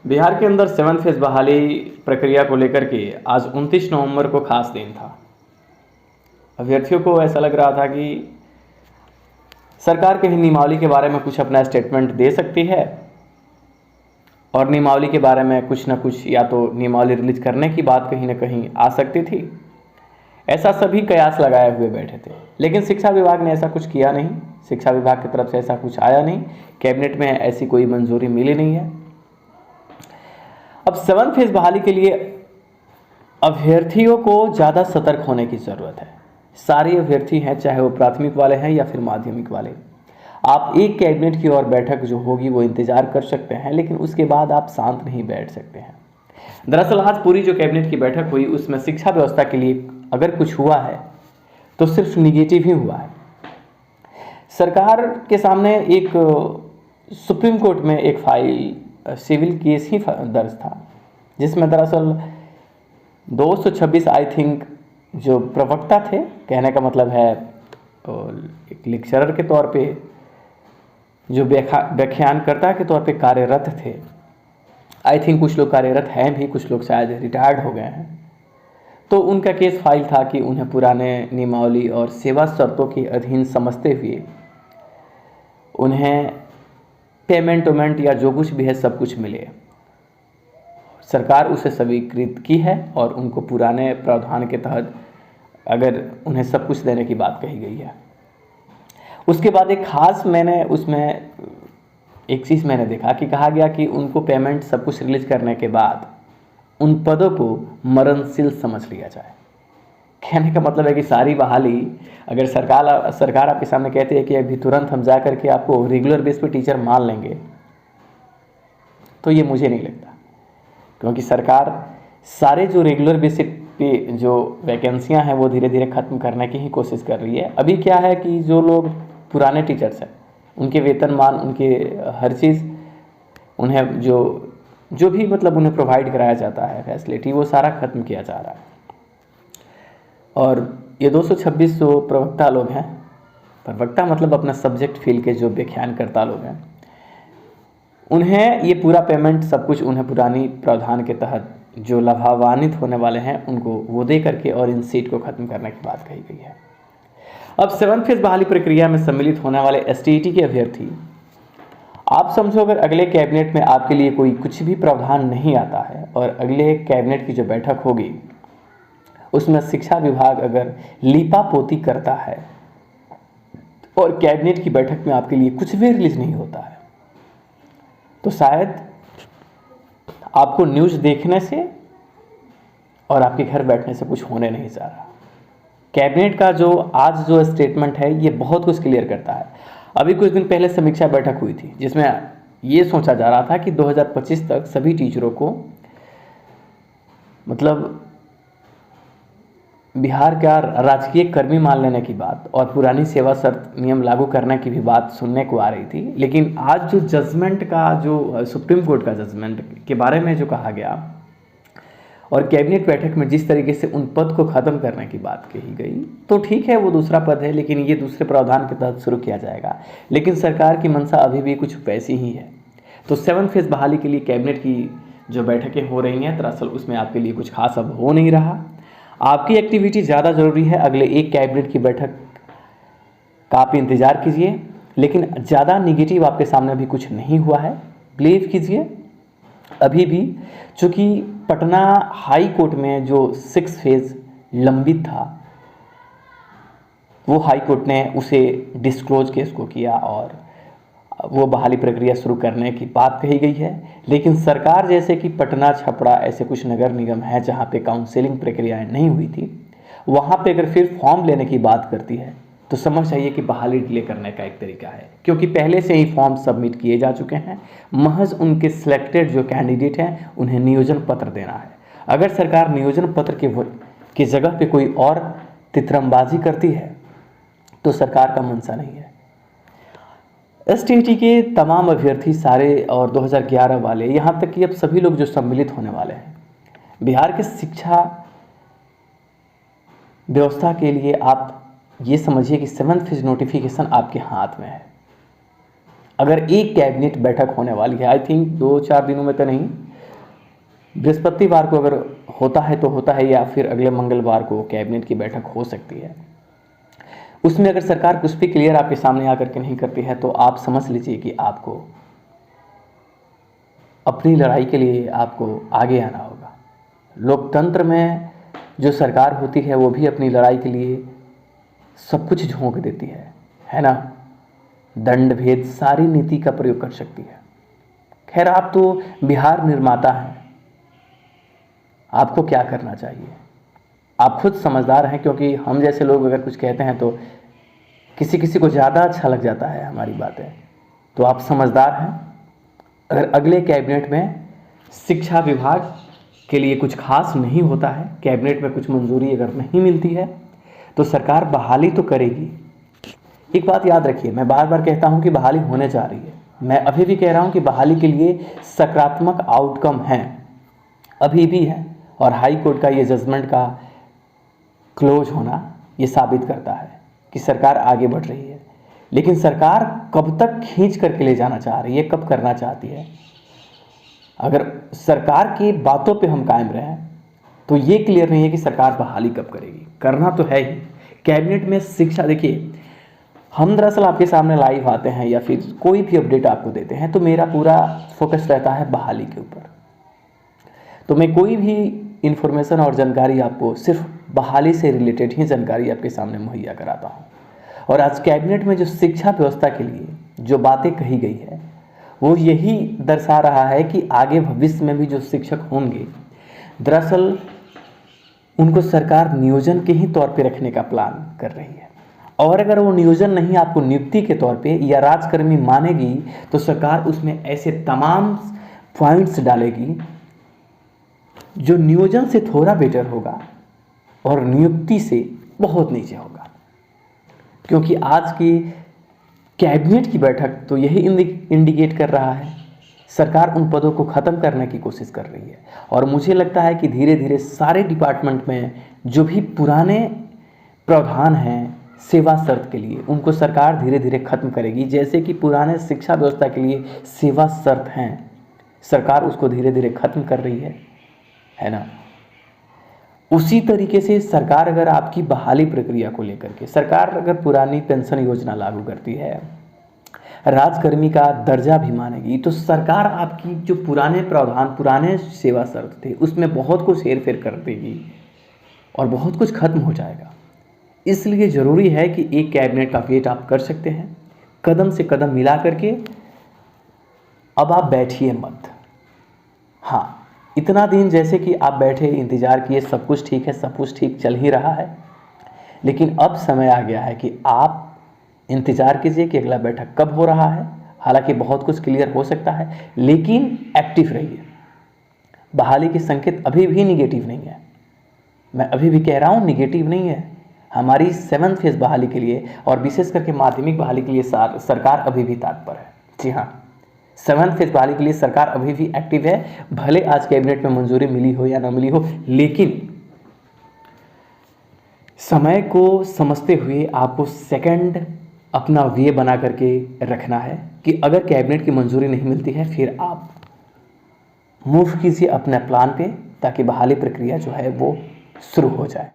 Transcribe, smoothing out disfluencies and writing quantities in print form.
बिहार के अंदर 7 फेज बहाली प्रक्रिया को लेकर के आज 29 नवंबर को खास दिन था। अभ्यर्थियों को ऐसा लग रहा था कि सरकार कहीं नियमावली के बारे में कुछ अपना स्टेटमेंट दे सकती है और नियमावली के बारे में कुछ ना कुछ या तो नियमावली रिलीज करने की बात कहीं ना कहीं आ सकती थी। ऐसा सभी कयास लगाए हुए बैठे थे, लेकिन शिक्षा विभाग ने ऐसा कुछ किया नहीं। शिक्षा विभाग की तरफ से ऐसा कुछ आया नहीं, कैबिनेट में ऐसी कोई मंजूरी मिली नहीं है। अब 7 फेज बहाली के लिए अभ्यर्थियों को ज़्यादा सतर्क होने की ज़रूरत है। सारे अभ्यर्थी हैं, चाहे वो प्राथमिक वाले हैं या फिर माध्यमिक वाले। आप एक कैबिनेट की और बैठक जो होगी वो इंतज़ार कर सकते हैं, लेकिन उसके बाद आप शांत नहीं बैठ सकते हैं। दरअसल आज पूरी जो कैबिनेट की बैठक हुई उसमें शिक्षा व्यवस्था के लिए अगर कुछ हुआ है तो सिर्फ निगेटिव ही हुआ है। सरकार के सामने एक सुप्रीम कोर्ट में एक फाइल सिविल केस ही दर्ज था, जिसमें दरअसल 226 आई थिंक जो प्रवक्ता थे, कहने का मतलब है एक लेक्चरर के तौर पे जो व्याख्यानकर्ता के तौर पे कार्यरत थे। आई थिंक कुछ लोग कार्यरत हैं भी, कुछ लोग शायद रिटायर्ड हो गए हैं। तो उनका केस फाइल था कि उन्हें पुराने नियमावली और सेवा शर्तों के अधीन समझते हुए उन्हें पेमेंट या जो कुछ भी है सब कुछ मिले। सरकार उसे स्वीकृत की है और उनको पुराने प्रावधान के तहत अगर उन्हें सब कुछ देने की बात कही गई है। उसके बाद एक खास मैंने उसमें एक चीज़ मैंने देखा कि कहा गया कि उनको पेमेंट सब कुछ रिलीज करने के बाद उन पदों को मरणशील समझ लिया जाए। कहने का मतलब है कि सारी बहाली अगर सरकार आपके सामने कहती है कि अभी तुरंत हम जा करके आपको रेगुलर बेस पे टीचर मान लेंगे, तो ये मुझे नहीं लगता, क्योंकि सरकार सारे जो रेगुलर बेस पे जो वैकेंसियां हैं वो धीरे धीरे ख़त्म करने की ही कोशिश कर रही है। अभी क्या है कि जो लोग पुराने टीचर्स हैं उनके वेतनमान, उनके हर चीज़, उन्हें जो भी मतलब उन्हें प्रोवाइड कराया जाता है फैसिलिटी, वो सारा ख़त्म किया जा रहा है। और ये 226 जो प्रवक्ता लोग हैं, प्रवक्ता मतलब अपना सब्जेक्ट फील्ड के जो व्याख्यानकर्ता लोग हैं, उन्हें ये पूरा पेमेंट सब कुछ उन्हें पुरानी प्रावधान के तहत जो लाभान्वित होने वाले हैं उनको वो दे करके और इन सीट को ख़त्म करने की बात कही गई है। अब 7 फेज बहाली प्रक्रिया में सम्मिलित होने वाले एसटीईटी के अभ्यर्थी, आप समझो अगर अगले कैबिनेट में आपके लिए कोई कुछ भी प्रावधान नहीं आता है और अगले कैबिनेट की जो बैठक होगी उसमें शिक्षा विभाग अगर लीपापोती करता है और कैबिनेट की बैठक में आपके लिए कुछ भी रिलीज नहीं होता है, तो शायद आपको न्यूज़ देखने से और आपके घर बैठने से कुछ होने नहीं जा रहा। कैबिनेट का जो आज जो स्टेटमेंट है ये बहुत कुछ क्लियर करता है। अभी कुछ दिन पहले समीक्षा बैठक हुई थी जिसमें ये सोचा जा रहा था कि 2025 तक सभी टीचरों को मतलब बिहार का राजकीय कर्मी मान लेने की बात और पुरानी सेवा शर्त नियम लागू करने की भी बात सुनने को आ रही थी। लेकिन आज जो जजमेंट का, जो सुप्रीम कोर्ट का जजमेंट के बारे में जो कहा गया और कैबिनेट बैठक में जिस तरीके से उन पद को ख़त्म करने की बात कही गई, तो ठीक है वो दूसरा पद है, लेकिन ये दूसरे प्रावधान के तहत शुरू किया जाएगा। लेकिन सरकार की मंशा अभी भी कुछ वैसी ही है। तो 7 फेज बहाली के लिए कैबिनेट की जो बैठकें हो रही हैं, दरअसल उसमें आपके लिए कुछ खास अब हो नहीं रहा। आपकी एक्टिविटी ज़्यादा ज़रूरी है। अगले एक कैबिनेट की बैठक का आप इंतज़ार कीजिए, लेकिन ज़्यादा निगेटिव आपके सामने अभी कुछ नहीं हुआ है। बिलीव कीजिए अभी भी, चूँकि पटना हाई कोर्ट में जो 6 फेज लंबित था वो हाई कोर्ट ने उसे डिस्क्लोज केस को किया और वो बहाली प्रक्रिया शुरू करने की बात कही गई है। लेकिन सरकार जैसे कि पटना, छपरा ऐसे कुछ नगर निगम है जहाँ पे काउंसलिंग प्रक्रियाएं नहीं हुई थी, वहाँ पे अगर फिर फॉर्म लेने की बात करती है तो समझ चाहिए कि बहाली डिले करने का एक तरीका है, क्योंकि पहले से ही फॉर्म सबमिट किए जा चुके हैं। महज उनके सिलेक्टेड जो कैंडिडेट हैं उन्हें नियोजन पत्र देना है। अगर सरकार नियोजन पत्र की जगह पे कोई और तितरमबाजी करती है तो सरकार का मंशा नहीं है। एसटीईटी के तमाम अभ्यर्थी सारे और 2011 वाले, यहाँ तक कि अब सभी लोग जो सम्मिलित होने वाले हैं, बिहार के शिक्षा व्यवस्था के लिए आप ये समझिए कि 7 फेज नोटिफिकेशन आपके हाथ में है। अगर एक कैबिनेट बैठक होने वाली है, आई थिंक 2-4 दिनों में तो नहीं, बृहस्पतिवार को अगर होता है तो होता है, या फिर अगले मंगलवार को कैबिनेट की बैठक हो सकती है। उसमें अगर सरकार कुछ भी क्लियर आपके सामने आकर के नहीं करती है तो आप समझ लीजिए कि आपको अपनी लड़ाई के लिए आपको आगे आना होगा। लोकतंत्र में जो सरकार होती है वो भी अपनी लड़ाई के लिए सब कुछ झोंक देती है ना। दंड भेद सारी नीति का प्रयोग कर सकती है। खैर, आप तो बिहार निर्माता हैं, आपको क्या करना चाहिए? आप खुद समझदार हैं, क्योंकि हम जैसे लोग अगर कुछ कहते हैं तो किसी किसी को ज़्यादा अच्छा लग जाता है हमारी बातें। तो आप समझदार हैं। अगर अगले कैबिनेट में शिक्षा विभाग के लिए कुछ खास नहीं होता है, कैबिनेट में कुछ मंजूरी अगर नहीं मिलती है, तो सरकार बहाली तो करेगी। एक बात याद रखिए, मैं बार बार कहता हूं कि बहाली होने जा रही है। मैं अभी भी कह रहा हूं कि बहाली के लिए सकारात्मक आउटकम है, अभी भी है, और हाई कोर्ट का ये जजमेंट का क्लोज होना ये साबित करता है कि सरकार आगे बढ़ रही है। लेकिन सरकार कब तक खींच करके ले जाना चाह रही है, कब करना चाहती है? अगर सरकार की बातों पे हम कायम रहें तो ये क्लियर नहीं है कि सरकार बहाली कब करेगी। करना तो है ही। कैबिनेट में शिक्षा, देखिए, हम दरअसल आपके सामने लाइव आते हैं या फिर कोई भी अपडेट आपको देते हैं तो मेरा पूरा फोकस रहता है बहाली के ऊपर। तो मैं कोई भी इंफॉर्मेशन और जानकारी आपको सिर्फ बहाली से रिलेटेड ही जानकारी आपके सामने मुहैया कराता हूँ। और आज कैबिनेट में जो शिक्षा व्यवस्था के लिए जो बातें कही गई है वो यही दर्शा रहा है कि आगे भविष्य में भी जो शिक्षक होंगे, दरअसल उनको सरकार नियोजन के ही तौर पे रखने का प्लान कर रही है। और अगर वो नियोजन नहीं, आपको नियुक्ति के तौर पे या राजकर्मी मानेगी, तो सरकार उसमें ऐसे तमाम पॉइंट्स डालेगी जो नियोजन से थोड़ा बेटर होगा और नियुक्ति से बहुत नीचे होगा। क्योंकि आज की कैबिनेट की बैठक तो यही इंडिकेट कर रहा है, सरकार उन पदों को ख़त्म करने की कोशिश कर रही है। और मुझे लगता है कि धीरे धीरे सारे डिपार्टमेंट में जो भी पुराने प्रावधान हैं सेवा शर्त के लिए, उनको सरकार धीरे धीरे ख़त्म करेगी। जैसे कि पुराने शिक्षा व्यवस्था के लिए सेवा शर्त हैं, सरकार उसको धीरे धीरे ख़त्म कर रही है ना। उसी तरीके से सरकार अगर आपकी बहाली प्रक्रिया को लेकर के, सरकार अगर पुरानी पेंशन योजना लागू करती है, राजकर्मी का दर्जा भी मानेगी, तो सरकार आपकी जो पुराने प्रावधान, पुराने सेवा शर्त थे, उसमें बहुत कुछ हेर फेर कर देगी और बहुत कुछ खत्म हो जाएगा। इसलिए ज़रूरी है कि एक कैबिनेट का वेट आप कर सकते हैं, कदम से कदम मिला करके। अब आप बैठिए मत। हाँ, इतना दिन जैसे कि आप बैठे इंतज़ार किए, सब कुछ ठीक है, सब कुछ ठीक चल ही रहा है, लेकिन अब समय आ गया है कि आप इंतज़ार कीजिए कि अगला बैठक कब हो रहा है। हालांकि बहुत कुछ क्लियर हो सकता है, लेकिन एक्टिव रहिए। बहाली के संकेत अभी भी निगेटिव नहीं है। मैं अभी भी कह रहा हूँ, निगेटिव नहीं है। हमारी 7th फेज बहाली के लिए और विशेष करके माध्यमिक बहाली के लिए सरकार अभी भी तत्पर है। जी हाँ, 7th फेज बहाली के लिए सरकार अभी भी एक्टिव है। भले आज कैबिनेट में मंजूरी मिली हो या ना मिली हो, लेकिन समय को समझते हुए आपको सेकंड अपना वे बना करके रखना है कि अगर कैबिनेट की मंजूरी नहीं मिलती है, फिर आप मूव कीजिए अपने प्लान पे, ताकि बहाली प्रक्रिया जो है वो शुरू हो जाए।